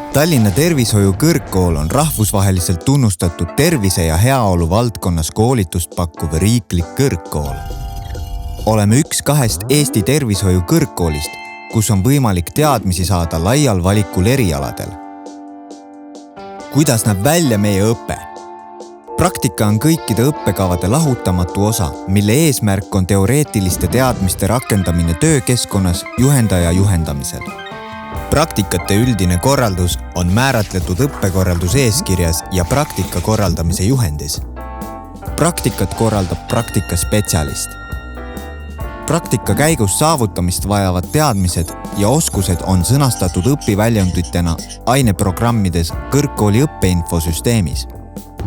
Tallinna Tervishoiu Kõrgkool on rahvusvaheliselt tunnustatud tervise ja heaolu valdkonnas koolitust pakkuv riiklik kõrgkool. Oleme üks 2 Eesti tervishoiu kõrgkoolist, kus on võimalik teadmisi saada laial valikul erialadel. Kuidas näeb välja meie õpe? Praktika on kõikide õppekavade lahutamatu osa, mille eesmärk on teoreetiliste teadmiste rakendamine töökeskkonnas juhendaja juhendamisel. Praktikate üldine korraldus on määratletud õppekorralduse eeskirjas ja praktika korraldamise juhendis. Praktikat korraldab praktikaspetsialist. Praktika käigus saavutamist vajavad teadmised ja oskused on sõnastatud õpiväljunditena aineprogrammides kõrgkooli õppeinfosüsteemis.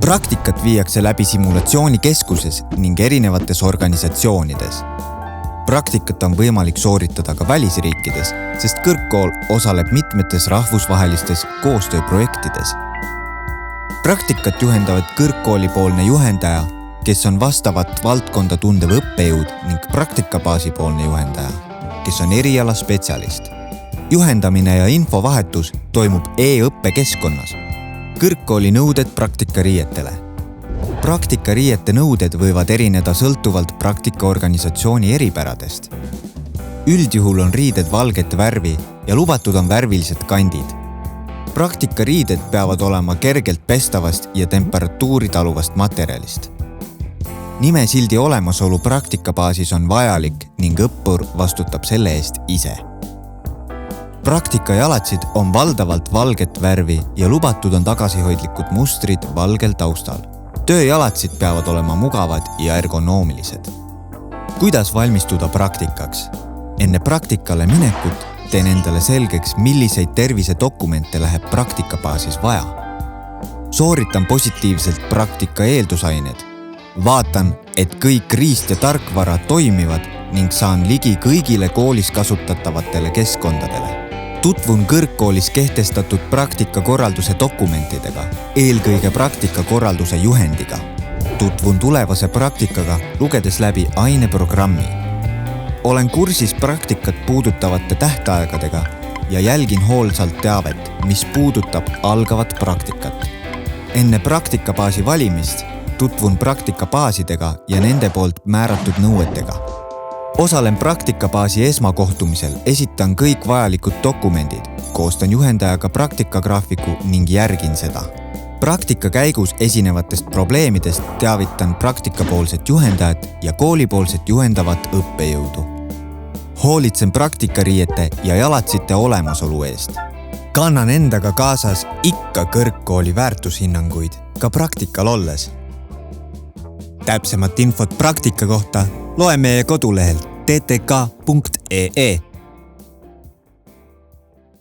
Praktikat viiakse läbi simulatsioonikeskuses ning erinevates organisatsioonides. Praktikat on võimalik sooritada ka välisriikides, sest kõrgkool osaleb mitmetes rahvusvahelistes koostööprojektides. Praktikat juhendavad kõrgkoolipoolne juhendaja, kes on vastavat valdkonda tundev õppejõud ning praktikabaasipoolne juhendaja, kes on erialaspetsialist. Juhendamine ja infovahetus toimub e-õppekeskkonnas. Kõrgkooli nõuded praktikariietele. Praktikariiete nõuded võivad erineda sõltuvalt praktikaorganisatsiooni eripäradest. Üldjuhul on riided valget värvi ja lubatud on värvilised kandid. Praktikariided peavad olema kergelt pestavast ja temperatuuri taluvast materjalist. Nimesildi olemasolu praktikabaasis on vajalik ning õppur vastutab selle eest ise. Praktikajalatsid on valdavalt valget värvi ja lubatud on tagasihoidlikud mustrid valgel taustal. Tööjalatsid peavad olema mugavad ja ergonoomilised. Kuidas valmistuda praktikaks? Enne praktikale minekut teen endale selgeks, milliseid tervisedokumente läheb praktikabaasis vaja. Sooritan positiivselt praktika eeldusained. Vaatan, et kõik riist ja tarkvara toimivad ning saan ligi kõigile koolis kasutatavatele keskkondadele. Tutvun kõrgkoolis kehtestatud praktikakorralduse dokumentidega, eelkõige praktikakorralduse juhendiga. Tutvun tulevase praktikaga, lugedes läbi aineprogrammi. Olen kursis praktikat puudutavate tähtaegadega ja jälgin hoolsalt teavet, mis puudutab algavat praktikat. Enne praktikabaasi valimist tutvun praktikabaasidega ja nende poolt määratud nõuetega. Osalen praktikabaasi esmakohtumisel, esitan kõik vajalikud dokumendid, koostan juhendajaga praktikagraafiku ning järgin seda. Praktika käigus esinevatest probleemidest teavitan praktikapoolset juhendajat ja koolipoolset juhendavat õppejõudu. Hoolitsen praktikariiete ja jalatsite olemasolu eest. Kannan endaga kaasas ikka kõrgkooli väärtushinnanguid, ka praktikal olles. Täpsemat infot praktika kohta loe meie kodulehel ttk.ee.